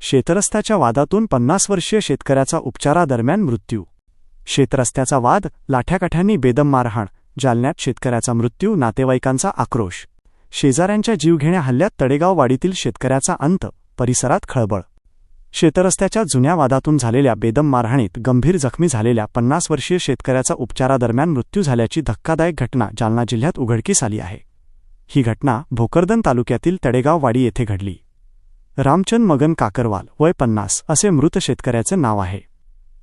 शेतरस्त्याच्या वादातून 50 वर्षीय शेतकऱ्याचा उपचारादरम्यान मृत्यू। शेतरस्त्याचा वाद, लाठ्याकाठ्यांनी बेदम मारहाण, जालन्यात शेतकऱ्याचा मृत्यू, नातेवाईकांचा आक्रोश। शेजाऱ्यांच्या जीवघेण्या हल्ल्यात तडेगाव वाडीतील शेतकऱ्याचा अंत, परिसरात खळबळ। शेतरस्त्याच्या जुन्या वादातून झालेल्या बेदम मारहाणीत गंभीर जखमी झालेल्या 50 वर्षीय शेतकऱ्याचा उपचारादरम्यान मृत्यू झाल्याची धक्कादायक घटना जालना जिल्ह्यात उघडकीस आली आहे। ही घटना भोकरदन तालुक्यातील तडेगाव वाडी येथे घडली। रामचंद मगन काकरवाल, वय 50 असे मृत शेतकऱ्याचे नाव आहे।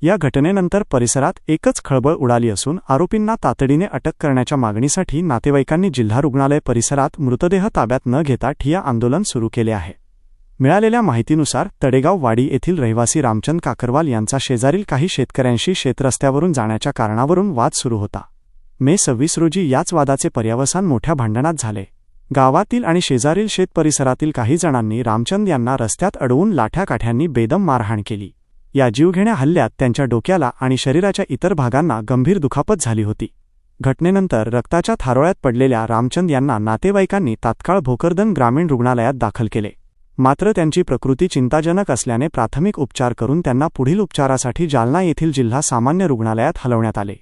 या घटनेनंतर परिसरात एकच खळबळ उडाली असून आरोपींना तातडीने अटक करण्याच्या मागणीसाठी नातेवाईकांनी जिल्हा रुग्णालय परिसरात मृतदेह ताब्यात न घेता ठिय्या आंदोलन सुरू केले आहे। मिळालेल्या माहितीनुसार तडेगाव वाडी येथील रहिवासी रामचंद काकरवाल यांचा शेजारील काही शेतकऱ्यांशी शेतरस्त्यावरून जाण्याच्या कारणावरून वाद सुरू होता। मे 26 रोजी याच वादाचे पर्यावसान मोठ्या भांडणात झाले। गावातील आणि शेजारील शेत परिसरातील काही जणांनी रामचंद यांना रस्त्यात अडवून लाठ्याकाठ्यांनी बेदम मारहाण केली। या जीवघेण्या हल्ल्यात त्यांच्या डोक्याला आणि शरीराच्या इतर भागांना गंभीर दुखापत झाली होती। घटनेनंतर रक्ताच्या थारोळ्यात पडलेल्या रामचंद यांना नातेवाईकांनी तात्काळ भोकरदन ग्रामीण रुग्णालयात दाखल केले। मात्र त्यांची प्रकृती चिंताजनक असल्याने प्राथमिक उपचार करून त्यांना पुढील उपचारासाठी जालना येथील जिल्हा सामान्य रुग्णालयात हलवण्यात आले।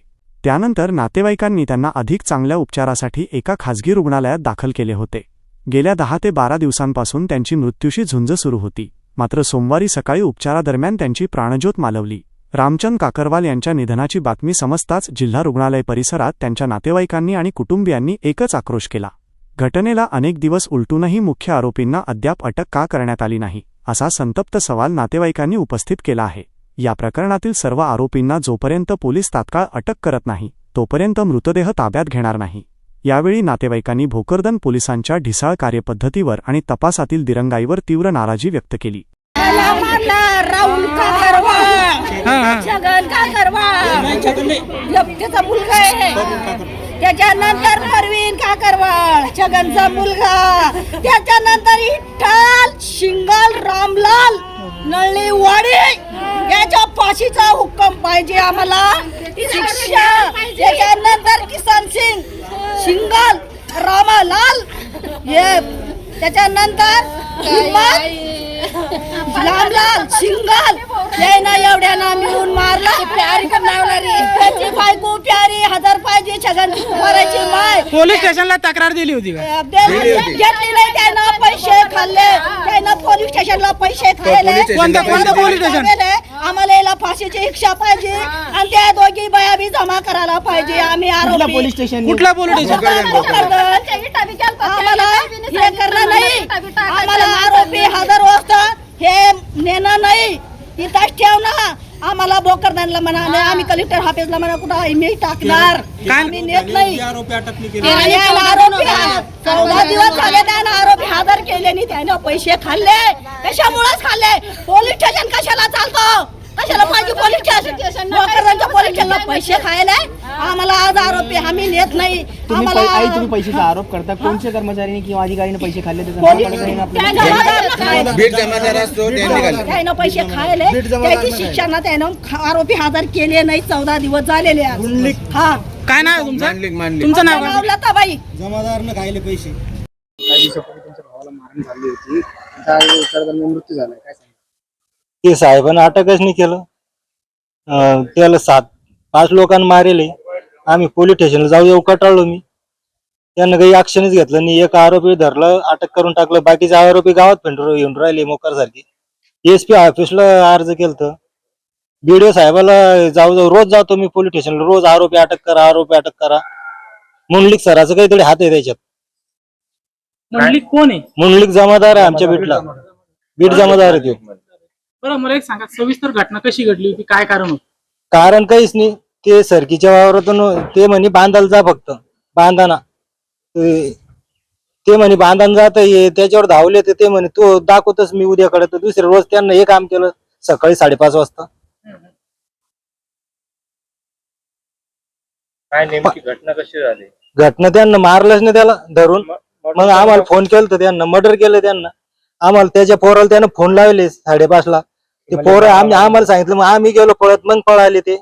त्यानंतर नातेवाईकांनी त्यांना अधिक चांगल्या उपचारासाठी एका खासगी रुग्णालयात दाखल केले होते। गेल्या 10 ते 12 दिवसांपासून त्यांची मृत्यूशी झुंज सुरू होती, मात्र सोमवारी सकाळी उपचारादरम्यान त्यांची प्राणज्योत मालवली। रामचंद काकरवाल यांच्या निधनाची बातमी समजताच जिल्हा रुग्णालय परिसरात त्यांच्या नातेवाईकांनी आणि कुटुंबियांनी एकच आक्रोश केला। घटनेला अनेक दिवस उलटूनही मुख्य आरोपींना अद्याप अटक का करण्यात आली नाही, असा संतप्त सवाल नातेवाईकांनी उपस्थित केला आहे। या प्रकरणातील सर्व आरोपींना जोपर्यंत पोलीस तात्काळ अटक करत नाही तोपर्यंत मृतदेह ताब्यात घेणार नाही। यावेळी नातेवाईकांनी भोकरदन पोलिसांच्या ढिसाळ कार्यपद्धतीवर आणि तपासातील दिरंगाईवर तीव्र नाराजी व्यक्त केली। राहुल काकरवाल, छगन काकरवाल त्याचा मुलगा आहे, त्याच्यानंतर परवीन काकरवाल छगनचा मुलगा, त्याच्यानंतर इठ्ठल शिंगल रामलाल नळीवाडी याच्या फाशीचा हुक्कम पाहिजे आम्हाला, शिक्षा। त्याच्यानंतर किसन सिंग शिंगल रामलाल हे, त्याच्यानंतर रामलाल शिंगल यायना एवढ्याना मिळून मारला। त्याची बायको प्यारी हजार पाहिजे छगन मारायची माय। पोलीस स्टेशनला तक्रार दिली होती का? घेतली नाही, त्यानं पैसे खाल्ले, त्यानं पोलीस स्टेशनला पैसे खाल्ले। कोणतं पोलीस स्टेशन? आम्हाला याला फाशीची शिक्षा पाहिजे आणि त्या दोघी बाया बी जमा करायला पाहिजे। आम्ही आरोपी पोलीस स्टेशन कुठला पोलीस स्टेशन? आम्हाला हे करणं नाही, आम्हाला आरोपी हजर वाजता हे नेणं नाही, तिथंच ठेवणं। आम्हाला भोकरदनला म्हणा, आम्ही कलेक्टर ऑफिसला म्हणा, कुठं मी टाकणार, आम्ही नेत नाही। आरोपी 14 दिवस झाले त्यानं आरोपी हजर केले नाही, त्यानं पैसे खाल्ले। कशामुळेच खाल्ले? पोलीस स्टेशन कशाला चालतं? कशाला पाहिजे पोलीस स्टेशन? भोकरदनच्या पोलीस स्टेशनला पैसे खायला आम्हाला आज आरोपी आम्ही नेत नाही। तुम्ही पैशाचा आरोप करता, कोणत्या कर्मचाऱ्यांनी किंवा अधिकाऱ्याने पैसे खाल्ले त्यानं पैसे खायले, त्याची शिक्षा ना त्यानं आरोपी हजर केले नाही। 14 दिवस झालेले आज। हा, काय नाव तुमचं? तुमचं नाव काय? लताबाई जमादारने खायले पैसे। काही दिवसापूर्वी तुमच्या भावाला मारहाण झाली होती, त्याचा मृत्यू झाला, काय सांगा? ते साहेबांना अटकच नाही केलं, त्याला 5 लोकांना मारेले। आम्ही पोलीस स्टेशनला जाऊ कटाळलो मी, त्यांना काही ऍक्शनच घेतलं नाही। एक आरोपी धरलं, अटक करून टाकलं, बाकीचे आरोपी गावात येऊन राहिले मोकार सारखे। SP ऑफिसला अर्ज केलं, BDO साहेबाला जाऊ रोज जातो मी पोलीस स्टेशनला, रोज आरोपी अटक करा, आरोपी अटक करा। मुंडलिक सराचं काहीतरी हात आहे त्याच्यात। मुंडलिक कोण आहे? मुंडलिक जमादार आहे आमच्या बीटला, बीट जमादार आहे तो। बरं, मला एक सांगा, सविस्तर घटना कशी घडली होती, काय कारण होतं? कारण काहीच नाही, ते सरकीच्या वावरातून ते म्हणे बांधायला जा, फक्त बांधाना ते म्हणे बांधायला जात, त्याच्यावर धावले ते म्हणे तू दाखवतच मी उद्याकडे। तर दुसऱ्या रोज त्यांना हे काम केलं सकाळी 5:30 वाजता। काय नेमकी घटना कशी झाली? घटना त्यांना मारलंच नाही त्याला धरून, मग आम्हाला फोन केलं, त्यांना मर्डर केलं त्यांना। आम्हाला त्याच्या पोराला त्यानं फोन लावले 5:30ला, ते पोरं आम्हाला सांगितलं, मग आम्ही गेलो पळत, मग पळाले ते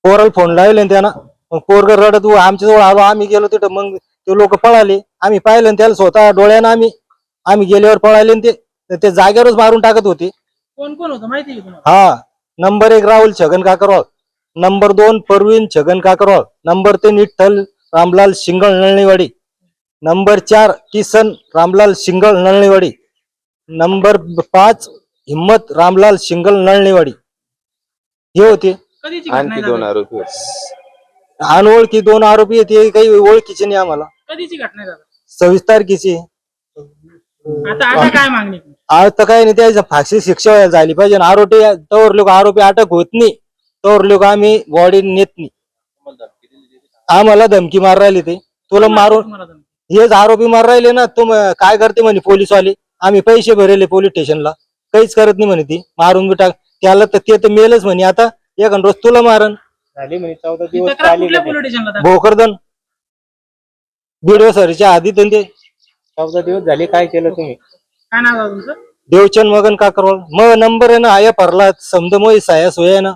पोराला फोन लावले त्यानं। मग पोरग रडत आमच्या जवळ आलो, आम्ही गेलो तिथं, मग ते लोक पळाले। आम्ही पाहिलं त्याला स्वतः डोळ्यानं, आम्ही गेल्यावर पळाले ते तर ते जागेवरच मारून टाकत होते. कोण कोण होतं माहिती आहे का तुम्हाला? हा, number 1 Rahul Chhagan Kakarwal, number 2 Parveen Chhagan Kakarwal, number 3 Vitthal Ramlal Shingal Nalniwadi, number 4 Kisan Ramlal Shingal Nalniwadi, number 5 Himmat Ramlal शिंगल नळणीवाडी. हे होते. कधीची घटना आहे आणखी 2 दादा? आरोपी होते. अनोळखी 2 आरोपी येते, काही ओळखीचे नाही आम्हाला. कधीची घटना आहे दादा? 26 तारखेची. आता काय मागणी आहे? आज तर काही नाही, त्याच्या फाशी शिक्षा व्हायला झाली पाहिजे. आरोपी तवर लोक आरोपी अटक होत नाही, तवर लोक आम्ही बॉडी नेत नाही. आम्हाला धमकी मार राहिले ते, तुला मारून. तुम्हाला धमकी? हेच आरोपी मार राहिले ना. तुम काय करते म्हणे पोलीसवाले, आम्ही पैसे भरले पोलीस स्टेशनला, काहीच करत नाही म्हणे. ती मारून बी टाक त्याला, तर ते तर मेलच म्हणे. आता एक रोज तुला मारण. झाली म्हणे 14 ही दिवस तक्रार कुठल्या पोलीस स्टेशनला दाखल? भोकरदन बीडीओ सरच्या आधी त्यांचे 14 दिवस झाले. काय केलं तुम्ही? काय नाव आहे तुमचं? देवचंद मगन काकरवाल. मग नंबर आहे ना, आया भरला समजा मग साया सोया ना.